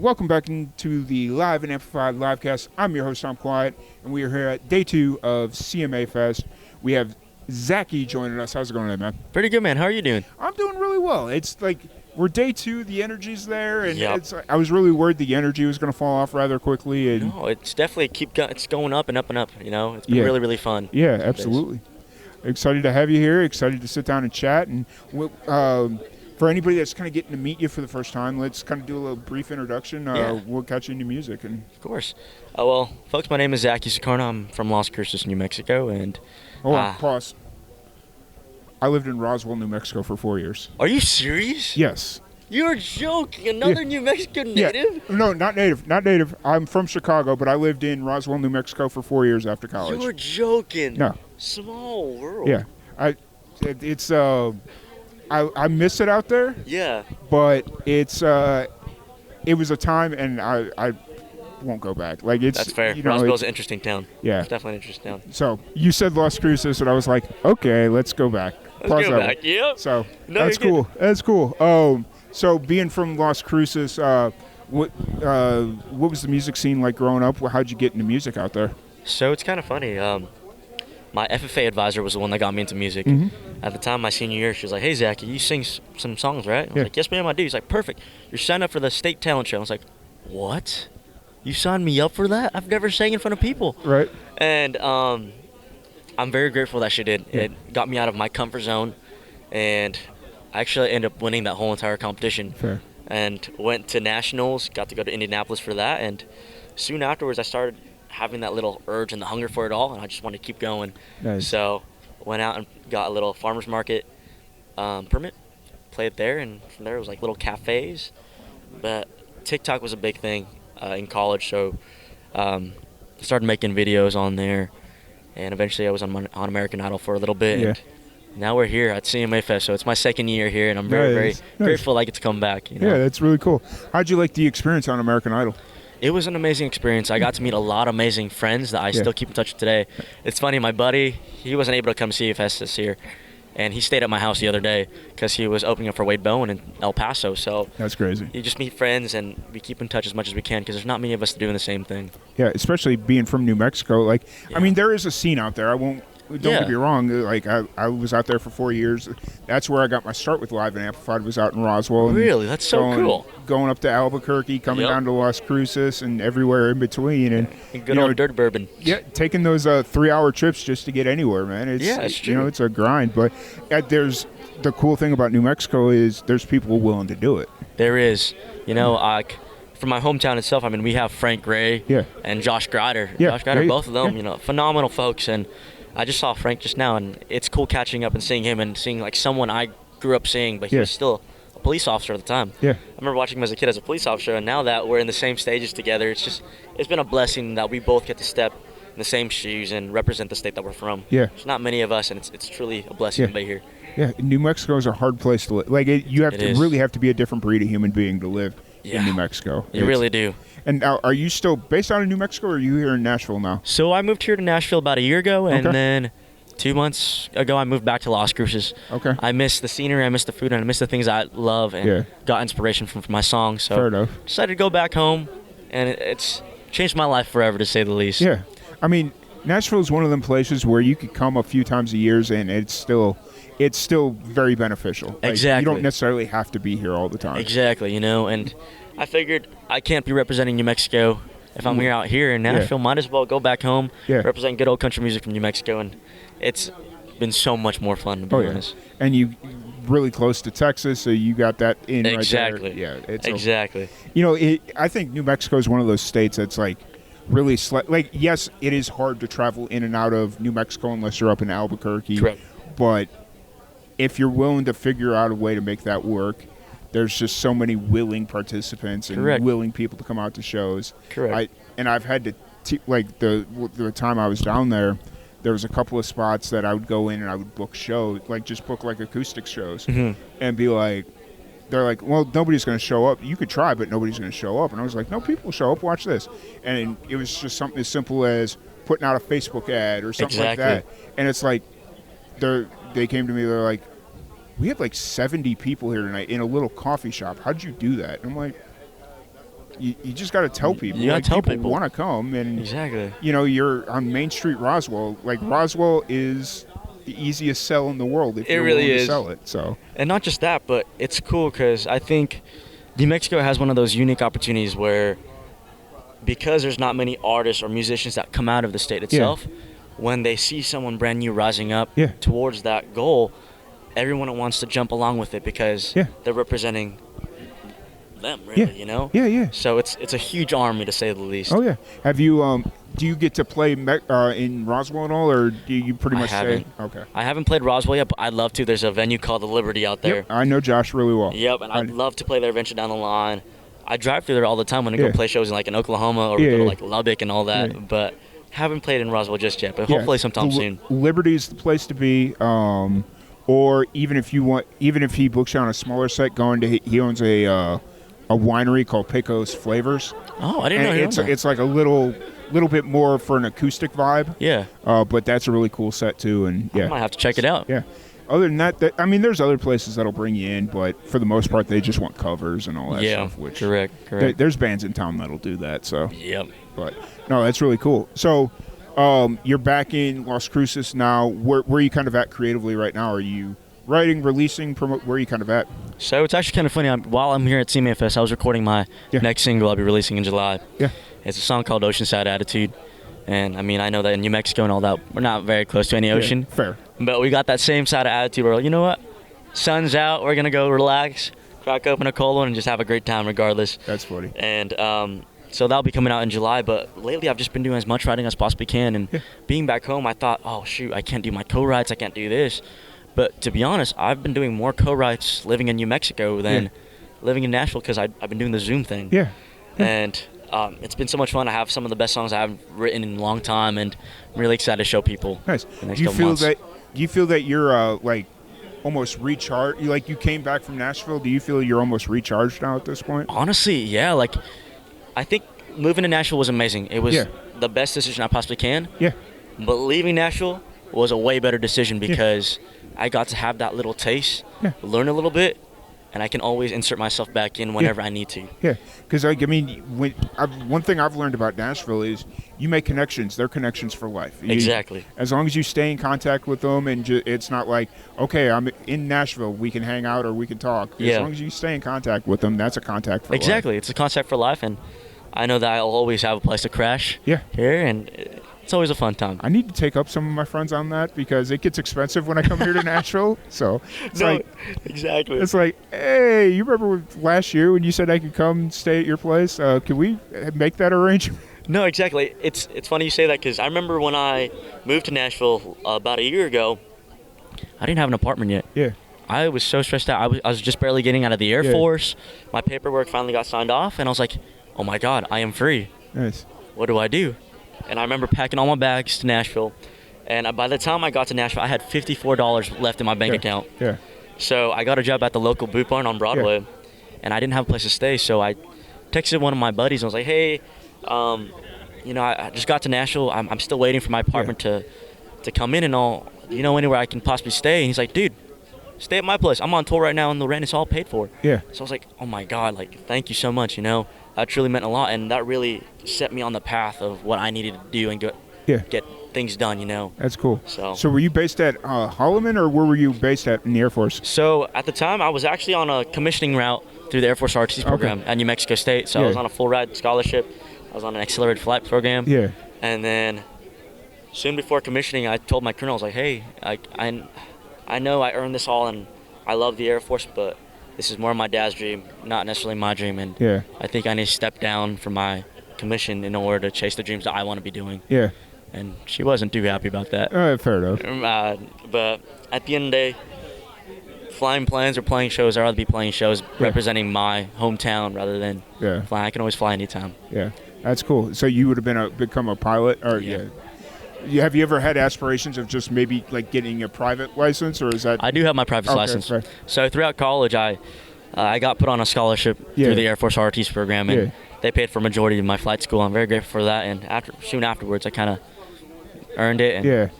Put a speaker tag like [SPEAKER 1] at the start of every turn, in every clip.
[SPEAKER 1] welcome back into the Live and Amplified Livecast. I'm your host, Tom Quiet, and we are here at day 2 of CMA Fest. We have Dzaki joining us. How's it going today, man?
[SPEAKER 2] Pretty good, man. How are you doing?
[SPEAKER 1] I'm doing really well. It's like we're day 2, the energy's there, and
[SPEAKER 2] Yep.
[SPEAKER 1] I was really worried the energy was going to fall off rather quickly. And
[SPEAKER 2] No, it's definitely it's going up and up and up. You know, it's been really, really fun.
[SPEAKER 1] Yeah, absolutely. Excited to have you here. Excited to sit down and chat. And for anybody that's kind of getting to meet you for the first time, let's kind of do a little brief introduction. We'll catch you into music. And
[SPEAKER 2] Of course. Well, folks, my name is Dzaki Sukarnos. I'm from Las Cruces, New Mexico, and
[SPEAKER 1] pause. I lived in Roswell, New Mexico for 4 years.
[SPEAKER 2] Are you serious?
[SPEAKER 1] Yes.
[SPEAKER 2] You're joking. Another New Mexico native?
[SPEAKER 1] Yeah. No, not native. Not native. I'm from Chicago, but I lived in Roswell, New Mexico for 4 years after college.
[SPEAKER 2] You're joking.
[SPEAKER 1] No.
[SPEAKER 2] Small world.
[SPEAKER 1] Yeah. I miss it out there.
[SPEAKER 2] Yeah.
[SPEAKER 1] But it was a time, and I won't go back. Like
[SPEAKER 2] That's fair. Roswell's an interesting town.
[SPEAKER 1] Yeah.
[SPEAKER 2] It's definitely an interesting town.
[SPEAKER 1] So you said Las Cruces, and I was like, okay, let's go back.
[SPEAKER 2] Let's go back. Yep.
[SPEAKER 1] So
[SPEAKER 2] No,
[SPEAKER 1] that's
[SPEAKER 2] you're
[SPEAKER 1] cool.
[SPEAKER 2] good.
[SPEAKER 1] That's cool. So being from Las Cruces, what was the music scene like growing up? How'd you get into music out there?
[SPEAKER 2] So it's kind of funny. My FFA advisor was the one that got me into music.
[SPEAKER 1] Mm-hmm.
[SPEAKER 2] At the time, my senior year, she was like, "Hey, Dzaki, you sing some songs, right?" I was
[SPEAKER 1] Yeah.
[SPEAKER 2] like, "Yes, ma'am, I do." He's like, "Perfect. You're signed up for the state talent show." I was like, "What? You signed me up for that? I've never sang in front of people."
[SPEAKER 1] Right.
[SPEAKER 2] And I'm very grateful that she did.
[SPEAKER 1] Yeah.
[SPEAKER 2] It got me out of my comfort zone, and I actually ended up winning that whole entire competition.
[SPEAKER 1] Fair.
[SPEAKER 2] And went to nationals, got to go to Indianapolis for that, and soon afterwards I started having that little urge and the hunger for it all, and I just wanted to keep going.
[SPEAKER 1] Nice.
[SPEAKER 2] So went out and got a little farmer's market permit, played there, and from there it was like little cafes. But TikTok was a big thing in college, so started making videos on there, and eventually I was on American Idol for a little bit.
[SPEAKER 1] Yeah.
[SPEAKER 2] And now we're here at CMA Fest, so it's my second year here, and I'm very grateful I get to come back. You know?
[SPEAKER 1] Yeah, that's really cool. How'd you like the experience on American Idol?
[SPEAKER 2] It was an amazing experience. I got to meet a lot of amazing friends that I still keep in touch with today. It's funny, my buddy, he wasn't able to come see Fest this year, and he stayed at my house the other day because he was opening up for Wade Bowen in El Paso. So
[SPEAKER 1] That's crazy.
[SPEAKER 2] you just meet friends, and we keep in touch as much as we can because there's not many of us doing the same thing.
[SPEAKER 1] Yeah, especially being from New Mexico. Like,
[SPEAKER 2] Yeah.
[SPEAKER 1] I mean, there is a scene out there. Don't get me wrong. Like, I was out there for 4 years. That's where I got my start with Live and Amplified, was out in Roswell. And
[SPEAKER 2] Really? That's so cool.
[SPEAKER 1] Going up to Albuquerque, coming
[SPEAKER 2] Yep.
[SPEAKER 1] down to Las Cruces, and everywhere in between. And
[SPEAKER 2] Good old dirt bourbon.
[SPEAKER 1] yeah, taking those 3-hour trips just to get anywhere, man.
[SPEAKER 2] It's true.
[SPEAKER 1] You know, it's a grind. But there's the cool thing about New Mexico is there's people willing to do it.
[SPEAKER 2] There is. You know, from my hometown itself, I mean, we have Frank Ray and Josh Grider.
[SPEAKER 1] Yeah.
[SPEAKER 2] Josh Grider,
[SPEAKER 1] Yeah.
[SPEAKER 2] both of them,
[SPEAKER 1] Yeah.
[SPEAKER 2] you know, phenomenal folks. And I just saw Frank just now, and it's cool catching up and seeing him and seeing, like, someone I grew up seeing, but he was still a police officer at the time.
[SPEAKER 1] Yeah.
[SPEAKER 2] I remember watching him as a kid as a police officer, and now that we're in the same stages together, it's been a blessing that we both get to step in the same shoes and represent the state that we're from.
[SPEAKER 1] Yeah.
[SPEAKER 2] There's not many of us, and it's truly a blessing to be here.
[SPEAKER 1] Yeah, New Mexico is a hard place to live. Like, you really have to be a different breed of human being to live in New Mexico.
[SPEAKER 2] You really do.
[SPEAKER 1] And now, are you still based out of New Mexico, or are you here in Nashville now?
[SPEAKER 2] So I moved here to Nashville about a year ago, and then 2 months ago I moved back to Las Cruces.
[SPEAKER 1] Okay.
[SPEAKER 2] I miss the scenery, I miss the food, and I miss the things I love, and got inspiration from my songs. So
[SPEAKER 1] Fair enough.
[SPEAKER 2] decided to go back home, and it's changed my life forever, to say the least.
[SPEAKER 1] Yeah. I mean, Nashville is one of them places where you could come a few times a year, and it's still very beneficial. Like,
[SPEAKER 2] Exactly.
[SPEAKER 1] You don't necessarily have to be here all the time.
[SPEAKER 2] Exactly, you know, and I figured I can't be representing New Mexico if I'm out here in Nashville. Might as well go back home, represent good old country music from New Mexico, and it's been so much more fun, to be honest.
[SPEAKER 1] And you really close to Texas, so you got that in
[SPEAKER 2] Exactly.
[SPEAKER 1] right there. Yeah,
[SPEAKER 2] Exactly.
[SPEAKER 1] I think New Mexico is one of those states that's like really like, yes, it is hard to travel in and out of New Mexico unless you're up in Albuquerque.
[SPEAKER 2] Correct.
[SPEAKER 1] But if you're willing to figure out a way to make that work, there's just so many willing participants and willing people to come out to shows.
[SPEAKER 2] Correct.
[SPEAKER 1] I've had to like the time I was down there was a couple of spots that I would go in and I would book shows, like just book like acoustic shows, and be like, they're like, well, nobody's going to show up. You could try, but nobody's going to show up. And I was like, no, people show up. Watch this. And it was just something as simple as putting out a Facebook ad or something like that. And it's like, they came to me, they're like, we have like 70 people here tonight in a little coffee shop. How'd you do that? And I'm like, you just got to tell people.
[SPEAKER 2] You gotta tell people.
[SPEAKER 1] Want to come, and
[SPEAKER 2] Exactly.
[SPEAKER 1] You're on Main Street, Roswell. Like Roswell is the easiest sell in the world if you're
[SPEAKER 2] really
[SPEAKER 1] willing
[SPEAKER 2] is.
[SPEAKER 1] to sell it. So,
[SPEAKER 2] and not just that, but it's cool because I think New Mexico has one of those unique opportunities where, because there's not many artists or musicians that come out of the state itself, when they see someone brand new rising up towards that goal, everyone wants to jump along with it because they're representing them, really,
[SPEAKER 1] Yeah.
[SPEAKER 2] So it's a huge army, to say the least.
[SPEAKER 1] Oh yeah. Have you do you get to play in Roswell at all, or do you pretty much
[SPEAKER 2] haven't.
[SPEAKER 1] stay? Okay.
[SPEAKER 2] I haven't played Roswell yet, but I'd love to. There's a venue called the Liberty out there.
[SPEAKER 1] Yep, I know Josh really well.
[SPEAKER 2] Yep, and I'd love to play there eventually down the line. I drive through there all the time when I go play shows in Oklahoma or go to Lubbock and all that, but haven't played in Roswell just yet. But hopefully sometime soon.
[SPEAKER 1] Liberty's the place to be. Or even if he books you on a smaller set, he owns a winery called Pecos Flavors.
[SPEAKER 2] Oh, I didn't know he owned that.
[SPEAKER 1] It's like a little bit more for an acoustic vibe.
[SPEAKER 2] Yeah.
[SPEAKER 1] But that's a really cool set too, and
[SPEAKER 2] I might have to check it out.
[SPEAKER 1] Yeah. Other than that, there's other places that'll bring you in, but for the most part, they just want covers and all that stuff. Which
[SPEAKER 2] correct.
[SPEAKER 1] There's bands in town that'll do that. So.
[SPEAKER 2] Yep.
[SPEAKER 1] But no, that's really cool. So, you're back in Las Cruces now. Where are you kind of at creatively right now? Are you writing, releasing, promote? Where are you kind of at?
[SPEAKER 2] So it's actually kind of funny. While I'm here at CMA Fest, I was recording my next single I'll be releasing in July. Yeah. It's a song called Oceanside Attitude. And, I know that in New Mexico and all that, we're not very close to any ocean.
[SPEAKER 1] Fair.
[SPEAKER 2] But we got that same side of attitude where, you know what? Sun's out. We're going to go relax, crack open a cold one, and just have a great time regardless.
[SPEAKER 1] That's funny.
[SPEAKER 2] And so that'll be coming out in July. But lately I've just been doing as much writing as possibly can. And being back home, I thought, oh, shoot, I can't do my co-writes. I can't do this. But to be honest, I've been doing more co-writes living in New Mexico than living in Nashville because I've been doing the Zoom thing. Yeah. And it's been so much fun. I have some of the best songs I haven't written in a long time, and I'm really excited to show people.
[SPEAKER 1] Nice. Do you feel that you're almost recharged? You came back from Nashville. Do you feel you're almost recharged now at this point?
[SPEAKER 2] Honestly, yeah. I think moving to Nashville was amazing. It was the best decision I possibly can. Yeah. But leaving Nashville was a way better decision because I got to have that little taste, learn a little bit, and I can always insert myself back in whenever I need to. Yeah, because one thing I've learned about Nashville is you make connections. They're connections for life. Exactly.
[SPEAKER 1] As long as you stay in contact with them, and it's not like, okay, I'm in Nashville, we can hang out or we can talk. As long as you stay in contact with them, that's a contact for life.
[SPEAKER 2] Exactly. It's a contact for life, and I know that I'll always have a place to crash here, and it's always a fun time.
[SPEAKER 1] I need to take up some of my friends on that because it gets expensive when I come here to Nashville. So it's
[SPEAKER 2] exactly.
[SPEAKER 1] It's like, hey, you remember last year when you said I could come stay at your place? Can we make that arrangement?
[SPEAKER 2] No, exactly. It's funny you say that because I remember when I moved to Nashville about a year ago, I didn't have an apartment yet. Yeah. I was so stressed out. I was just barely getting out of the Air Force. My paperwork finally got signed off, and I was like, oh, my God, I am free.
[SPEAKER 1] Nice.
[SPEAKER 2] What do I do? And I remember packing all my bags to Nashville. And by the time I got to Nashville, I had $54 left in my bank account. Yeah. So I got a job at the local boot barn on Broadway, and I didn't have a place to stay. So I texted one of my buddies and was like, hey, I just got to Nashville. I'm still waiting for my apartment to come in and all. Do you know anywhere I can possibly stay? And he's like, dude, stay at my place. I'm on tour right now, and the rent is all paid for. Yeah. So I was like, oh, my God, thank you so much, That truly meant a lot, and that really set me on the path of what I needed to do and get things done,
[SPEAKER 1] That's cool. So were you based at Holloman, or where were you based at in the Air Force?
[SPEAKER 2] So at the time, I was actually on a commissioning route through the Air Force RTC program at New Mexico State. So I was on a full ride scholarship. I was on an accelerated flight program. Yeah. And then soon before commissioning, I told my colonel, I was like, hey, I know I earned this all, and I love the Air Force, but this is more my dad's dream, not necessarily my dream. And I think I need to step down from my commission in order to chase the dreams that I want to be doing. Yeah. And she wasn't too happy about that.
[SPEAKER 1] Fair enough.
[SPEAKER 2] But at the end of the day, flying planes or playing shows, I'd rather be playing shows representing my hometown rather than flying. I can always fly anytime.
[SPEAKER 1] Yeah. That's cool. So you would have become a pilot? Or have you ever had aspirations of just maybe getting a private license, or is that?
[SPEAKER 2] I do have my private license. Right. So throughout college, I got put on a scholarship through the Air Force RTC program, and they paid for a majority of my flight school. I'm very grateful for that. And soon afterwards, I kind of earned it. And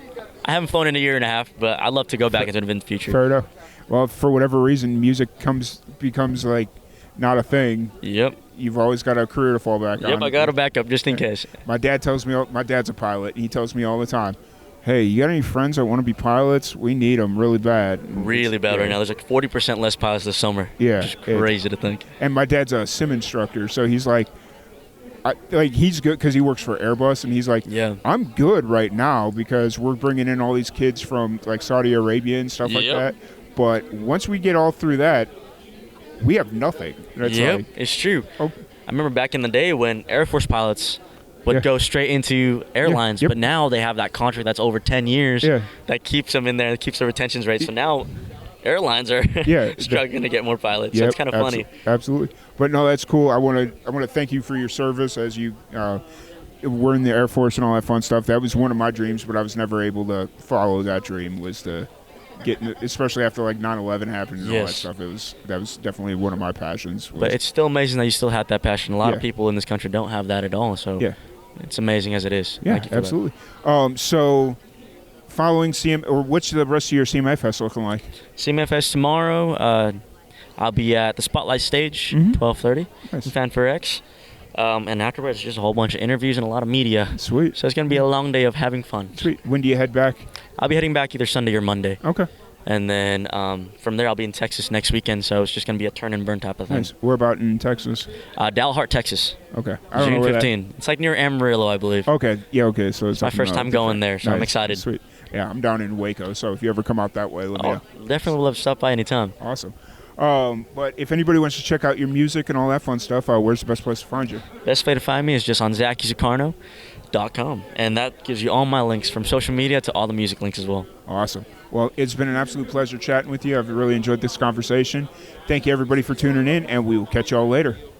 [SPEAKER 2] I haven't flown in a year and a half, but I'd love to go back into it in the future.
[SPEAKER 1] Fair enough. Well, for whatever reason, music becomes not a thing.
[SPEAKER 2] Yep.
[SPEAKER 1] you've always got a career to fall back on.
[SPEAKER 2] Yep, I got a backup just in case.
[SPEAKER 1] My dad tells me, my dad's a pilot. He tells me all the time, hey, you got any friends that want to be pilots? We need them really bad.
[SPEAKER 2] Really bad right now. There's like 40% less pilots this summer.
[SPEAKER 1] Yeah.
[SPEAKER 2] Which is crazy to think.
[SPEAKER 1] And my dad's a sim instructor, so he's like, he's good because he works for Airbus, and he's like,
[SPEAKER 2] yeah,
[SPEAKER 1] I'm good right now because we're bringing in all these kids from like Saudi Arabia and stuff like that. But once we get all through that, we have nothing. That's like,
[SPEAKER 2] it's true.
[SPEAKER 1] Oh.
[SPEAKER 2] I remember back in the day when Air Force pilots would go straight into airlines, but now they have that contract that's over 10 years that keeps them in there, that keeps the retentions rate. So now airlines are struggling to get more pilots. So it's kind of funny.
[SPEAKER 1] Absolutely. But no, that's cool. I want to thank you for your service as you were in the Air Force and all that fun stuff. That was one of my dreams, but I was never able to follow that dream, was to get, especially after like 9/11 happened and all that stuff. That was definitely one of my passions.
[SPEAKER 2] But it's still amazing that you still have that passion. A lot of people in this country don't have that at all. So it's amazing as it is.
[SPEAKER 1] Yeah, absolutely. So following or what's the rest of your CMA Fest looking like?
[SPEAKER 2] CMA Fest tomorrow, I'll be at the Spotlight Stage, 12:30 in Fanfare X. And afterwards, just a whole bunch of interviews and a lot of media.
[SPEAKER 1] Sweet.
[SPEAKER 2] So it's going to be a long day of having fun.
[SPEAKER 1] Sweet. When do you head back?
[SPEAKER 2] I'll be heading back either Sunday or Monday.
[SPEAKER 1] Okay.
[SPEAKER 2] And then from there, I'll be in Texas next weekend, so it's just going to be a turn and burn type of thing.
[SPEAKER 1] Nice. Where about in Texas?
[SPEAKER 2] Dalhart, Texas.
[SPEAKER 1] Okay.
[SPEAKER 2] June 15. It's like near Amarillo, I believe.
[SPEAKER 1] Okay. Yeah, okay. So it's
[SPEAKER 2] my first time going there, so I'm excited.
[SPEAKER 1] Sweet. Yeah, I'm down in Waco, so if you ever come out that way, let me know.
[SPEAKER 2] Definitely love to stop by anytime.
[SPEAKER 1] Awesome. But if anybody wants to check out your music and all that fun stuff, where's the best place to find you?
[SPEAKER 2] Best way to find me is just on DzakiSukarnos.com, and that gives you all my links from social media to all the music links as well.
[SPEAKER 1] Awesome. Well, it's been an absolute pleasure chatting with you. I've really enjoyed this conversation. Thank you, everybody, for tuning in, and we will catch you all later.